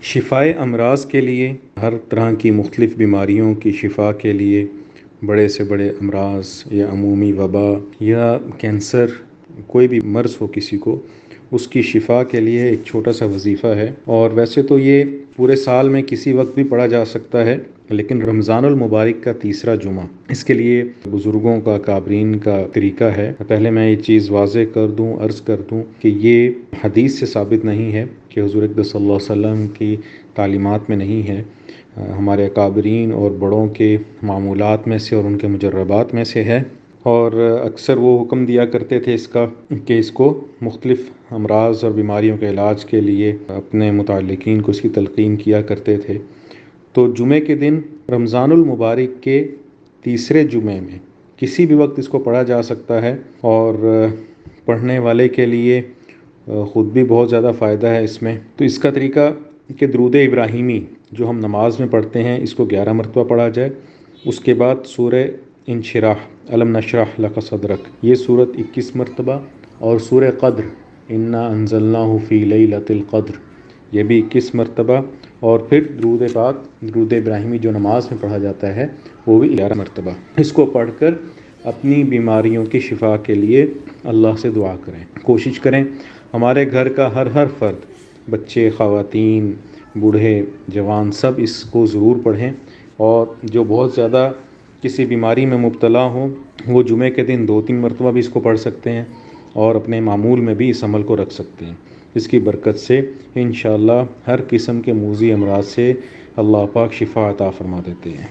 شفائے امراض کے لیے، ہر طرح کی مختلف بیماریوں کی شفا کے لیے، بڑے سے بڑے امراض یا عمومی وبا یا کینسر، کوئی بھی مرض ہو کسی کو، اس کی شفا کے لیے ایک چھوٹا سا وظیفہ ہے۔ اور ویسے تو یہ پورے سال میں کسی وقت بھی پڑھا جا سکتا ہے، لیکن رمضان المبارک کا تیسرا جمعہ اس کے لیے بزرگوں کا، کابرین کا طریقہ ہے۔ پہلے میں یہ چیز واضح کر دوں، عرض کر دوں کہ یہ حدیث سے ثابت نہیں ہے، کہ حضور اقدس صلی اللہ علیہ وسلم کی تعلیمات میں نہیں ہے، ہمارے اکابرین اور بڑوں کے معمولات میں سے اور ان کے مجربات میں سے ہے۔ اور اکثر وہ حکم دیا کرتے تھے اس کا کہ اس کو مختلف امراض اور بیماریوں کے علاج کے لیے اپنے متعلقین کو اس کی تلقین کیا کرتے تھے۔ تو جمعے کے دن رمضان المبارک کے تیسرے جمعے میں کسی بھی وقت اس کو پڑھا جا سکتا ہے، اور پڑھنے والے کے لیے خود بھی بہت زیادہ فائدہ ہے اس میں۔ تو اس کا طریقہ کہ درود ابراہیمی جو ہم نماز میں پڑھتے ہیں، اس کو 11 مرتبہ پڑھا جائے۔ اس کے بعد سورہ انشراح، الم نشرح لک صدرک، یہ سورت 21 مرتبہ، اور سورہ قدر، انا انزلناہ فی لیلۃ القدر، یہ بھی 21 مرتبہ، اور پھر درود پاک، درود ابراہیمی جو نماز میں پڑھا جاتا ہے وہ بھی 11 مرتبہ۔ اس کو پڑھ کر اپنی بیماریوں کی شفا کے لیے اللہ سے دعا کریں، کوشش کریں ہمارے گھر کا ہر فرد، بچے، خواتین، بوڑھے، جوان، سب اس کو ضرور پڑھیں۔ اور جو بہت زیادہ کسی بیماری میں مبتلا ہوں، وہ جمعے کے دن 2-3 مرتبہ بھی اس کو پڑھ سکتے ہیں، اور اپنے معمول میں بھی اس عمل کو رکھ سکتے ہیں۔ اس کی برکت سے انشاءاللہ ہر قسم کے موذی امراض سے اللہ پاک شفا عطا فرما دیتے ہیں۔